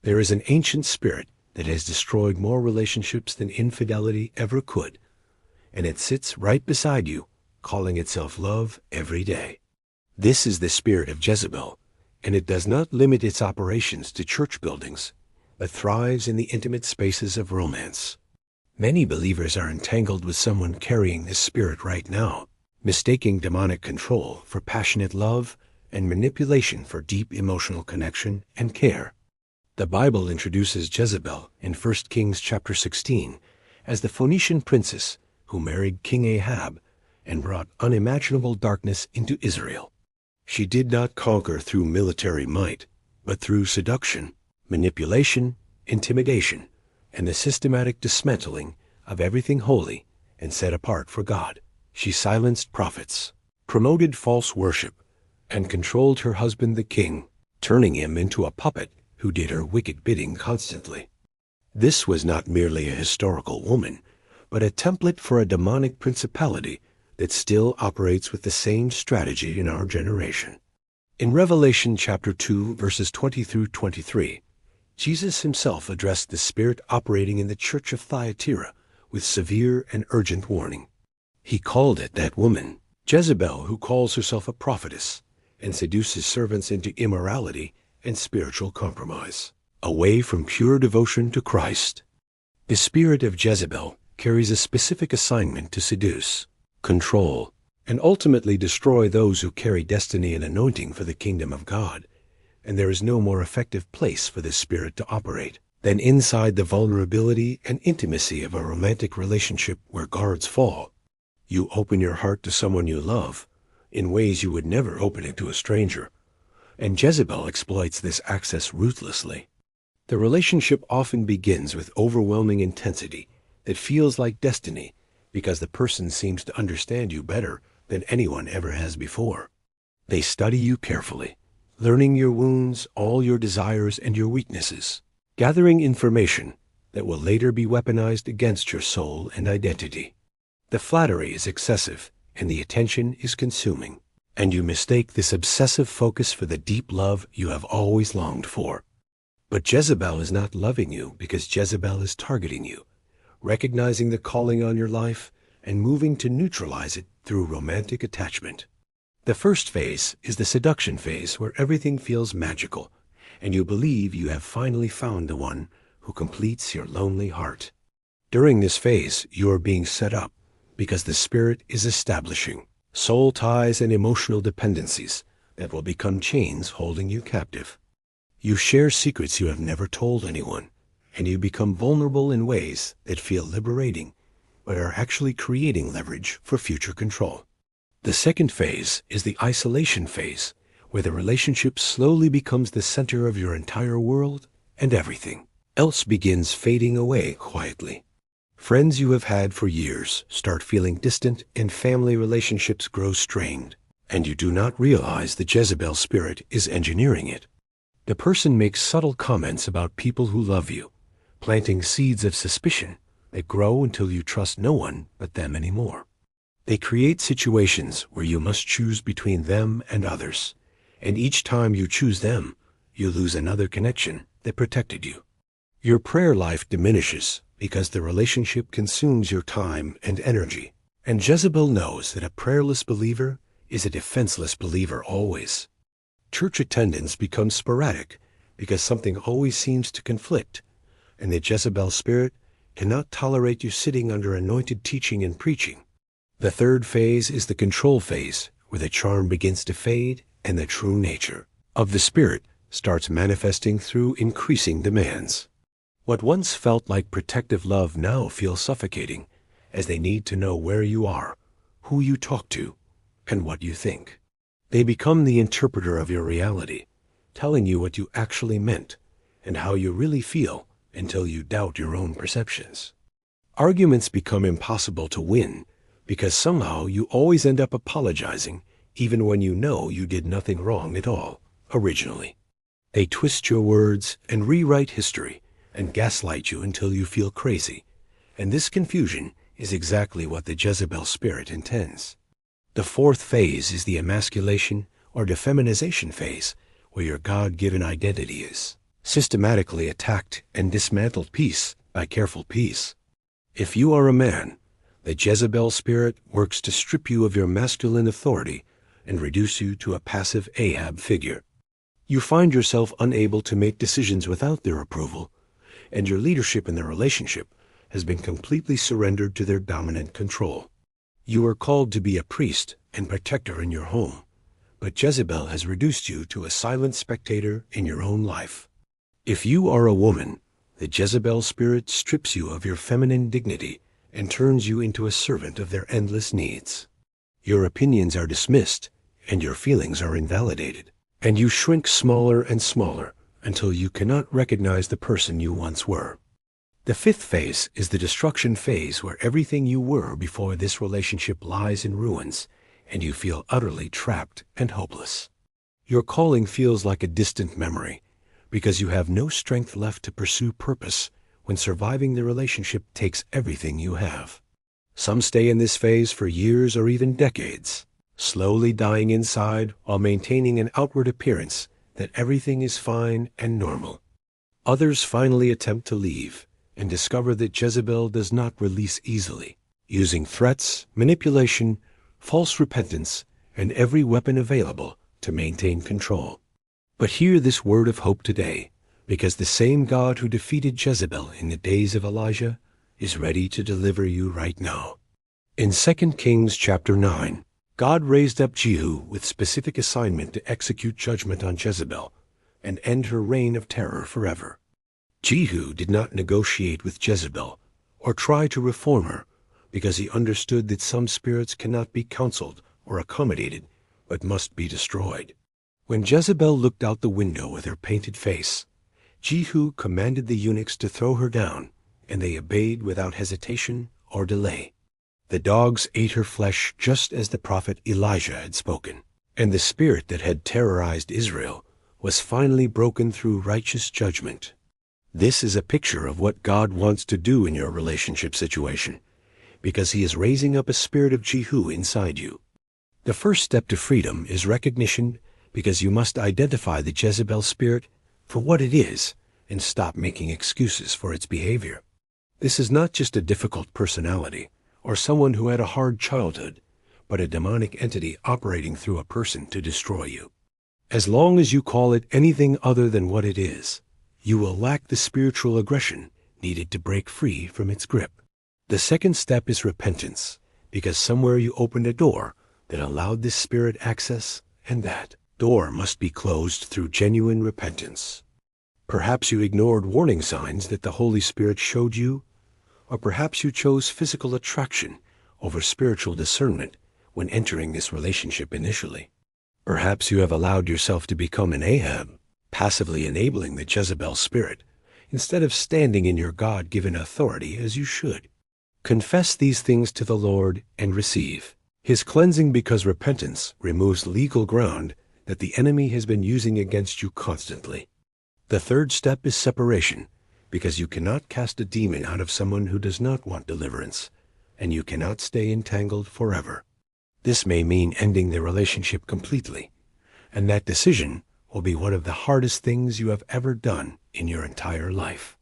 There is an ancient spirit that has destroyed more relationships than infidelity ever could, and it sits right beside you, calling itself love every day. This is the spirit of Jezebel, and it does not limit its operations to church buildings, but thrives in the intimate spaces of romance. Many believers are entangled with someone carrying this spirit right now, mistaking demonic control for passionate love and manipulation for deep emotional connection and care. The Bible introduces Jezebel in 1 Kings chapter 16 as the Phoenician princess who married King Ahab and brought unimaginable darkness into Israel. She did not conquer through military might, but through seduction, manipulation, intimidation, and the systematic dismantling of everything holy and set apart for God. She silenced prophets, promoted false worship, and controlled her husband the king, turning him into a puppet who did her wicked bidding constantly. This was not merely a historical woman, but a template for a demonic principality that still operates with the same strategy in our generation. In Revelation chapter 2, verses 20 through 23, Jesus himself addressed the spirit operating in the church of Thyatira with severe and urgent warning. He called it that woman, Jezebel, who calls herself a prophetess and seduces servants into immorality and spiritual compromise, away from pure devotion to Christ. The spirit of Jezebel carries a specific assignment to seduce, control, and ultimately destroy those who carry destiny and anointing for the kingdom of God. And there is no more effective place for this spirit to operate than inside the vulnerability and intimacy of a romantic relationship where guards fall. You open your heart to someone you love in ways you would never open it to a stranger, and Jezebel exploits this access ruthlessly. The relationship often begins with overwhelming intensity that feels like destiny because the person seems to understand you better than anyone ever has before. They study you carefully, learning your wounds, all your desires, and your weaknesses, gathering information that will later be weaponized against your soul and identity. The flattery is excessive, and the attention is consuming, and you mistake this obsessive focus for the deep love you have always longed for. But Jezebel is not loving you because Jezebel is targeting you, recognizing the calling on your life and moving to neutralize it through romantic attachment. The first phase is the seduction phase, where everything feels magical, and you believe you have finally found the one who completes your lonely heart. During this phase, you are being set up because the Spirit is establishing soul ties and emotional dependencies that will become chains holding you captive. You share secrets you have never told anyone, and you become vulnerable in ways that feel liberating, but are actually creating leverage for future control. The second phase is the isolation phase, where the relationship slowly becomes the center of your entire world, and everything else begins fading away quietly. Friends you have had for years start feeling distant, and family relationships grow strained, and you do not realize the Jezebel spirit is engineering it. The person makes subtle comments about people who love you, planting seeds of suspicion that grow until you trust no one but them anymore. They create situations where you must choose between them and others, and each time you choose them, you lose another connection that protected you. Your prayer life diminishes because the relationship consumes your time and energy, and Jezebel knows that a prayerless believer is a defenseless believer always. Church attendance becomes sporadic because something always seems to conflict, and the Jezebel spirit cannot tolerate you sitting under anointed teaching and preaching. The third phase is the control phase, where the charm begins to fade and the true nature of the spirit starts manifesting through increasing demands. What once felt like protective love now feels suffocating, as they need to know where you are, who you talk to, and what you think. They become the interpreter of your reality, telling you what you actually meant and how you really feel until you doubt your own perceptions. Arguments become impossible to win because somehow you always end up apologizing even when you know you did nothing wrong at all, originally. They twist your words and rewrite history and gaslight you until you feel crazy, and this confusion is exactly what the Jezebel spirit intends. The fourth phase is the emasculation or defeminization phase, where your God-given identity is systematically attacked and dismantled piece by careful piece. If you are a man, the Jezebel spirit works to strip you of your masculine authority and reduce you to a passive Ahab figure. You find yourself unable to make decisions without their approval, and your leadership in the relationship has been completely surrendered to their dominant control. You are called to be a priest and protector in your home, but Jezebel has reduced you to a silent spectator in your own life. If you are a woman, the Jezebel spirit strips you of your feminine dignity and turns you into a servant of their endless needs. Your opinions are dismissed, and your feelings are invalidated, and you shrink smaller and smaller until you cannot recognize the person you once were. The fifth phase is the destruction phase, where everything you were before this relationship lies in ruins, and you feel utterly trapped and hopeless. Your calling feels like a distant memory, because you have no strength left to pursue purpose when surviving the relationship takes everything you have. Some stay in this phase for years or even decades, slowly dying inside while maintaining an outward appearance that everything is fine and normal. Others finally attempt to leave and discover that Jezebel does not release easily, using threats, manipulation, false repentance, and every weapon available to maintain control. But hear this word of hope today, because the same God who defeated Jezebel in the days of Elijah is ready to deliver you right now. In 2 Kings chapter 9, God raised up Jehu with specific assignment to execute judgment on Jezebel and end her reign of terror forever. Jehu did not negotiate with Jezebel or try to reform her, because he understood that some spirits cannot be counseled or accommodated, but must be destroyed. When Jezebel looked out the window with her painted face, Jehu commanded the eunuchs to throw her down, and they obeyed without hesitation or delay. The dogs ate her flesh just as the prophet Elijah had spoken, and the spirit that had terrorized Israel was finally broken through righteous judgment. This is a picture of what God wants to do in your relationship situation, because he is raising up a spirit of Jehu inside you. The first step to freedom is recognition, because you must identify the Jezebel spirit for what it is and stop making excuses for its behavior. This is not just a difficult personality or someone who had a hard childhood, but a demonic entity operating through a person to destroy you. As long as you call it anything other than what it is, you will lack the spiritual aggression needed to break free from its grip. The second step is repentance, because somewhere you opened a door that allowed this spirit access, and that door must be closed through genuine repentance. Perhaps you ignored warning signs that the Holy Spirit showed you, or perhaps you chose physical attraction over spiritual discernment when entering this relationship initially. Perhaps you have allowed yourself to become an Ahab, passively enabling the Jezebel spirit, instead of standing in your God-given authority as you should. Confess these things to the Lord and receive his cleansing, because repentance removes legal ground that the enemy has been using against you constantly. The third step is separation, because you cannot cast a demon out of someone who does not want deliverance, and you cannot stay entangled forever. This may mean ending the relationship completely, and that decision will be one of the hardest things you have ever done in your entire life.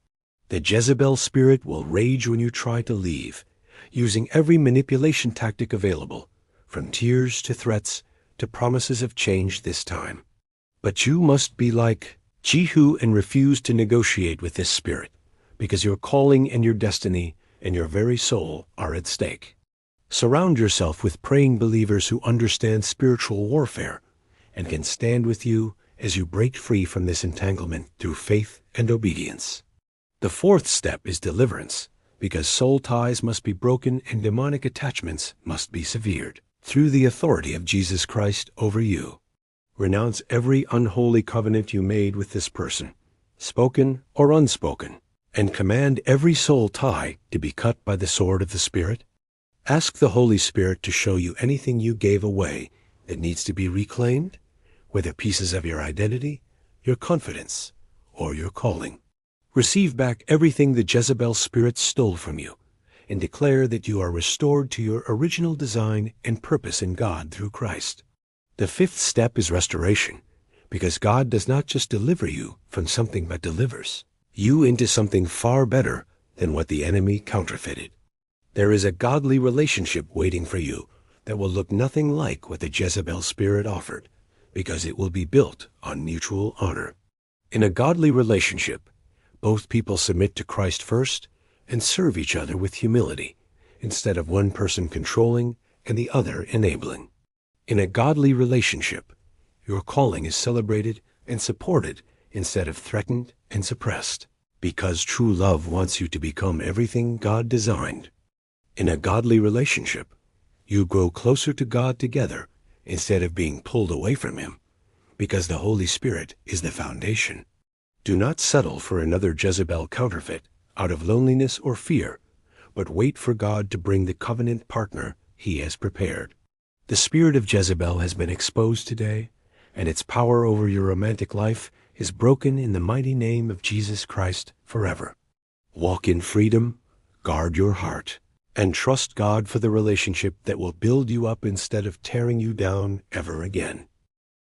The Jezebel spirit will rage when you try to leave, using every manipulation tactic available, from tears to threats to promises of change this time. But you must be like Jehu and refuse to negotiate with this spirit, because your calling and your destiny and your very soul are at stake. Surround yourself with praying believers who understand spiritual warfare and can stand with you as you break free from this entanglement through faith and obedience. The fourth step is deliverance, because soul ties must be broken and demonic attachments must be severed through the authority of Jesus Christ over you. Renounce every unholy covenant you made with this person, spoken or unspoken, and command every soul tie to be cut by the sword of the Spirit. Ask the Holy Spirit to show you anything you gave away that needs to be reclaimed, whether pieces of your identity, your confidence, or your calling. Receive back everything the Jezebel spirit stole from you, and declare that you are restored to your original design and purpose in God through Christ. The fifth step is restoration, because God does not just deliver you from something but delivers you into something far better than what the enemy counterfeited. There is a godly relationship waiting for you that will look nothing like what the Jezebel spirit offered, because it will be built on mutual honor. In a godly relationship, both people submit to Christ first and serve each other with humility, instead of one person controlling and the other enabling. In a godly relationship, your calling is celebrated and supported instead of threatened and suppressed, because true love wants you to become everything God designed. In a godly relationship, you grow closer to God together instead of being pulled away from Him, because the Holy Spirit is the foundation. Do not settle for another Jezebel counterfeit out of loneliness or fear, but wait for God to bring the covenant partner He has prepared. The spirit of Jezebel has been exposed today, and its power over your romantic life is broken in the mighty name of Jesus Christ forever. Walk in freedom, guard your heart, and trust God for the relationship that will build you up instead of tearing you down ever again.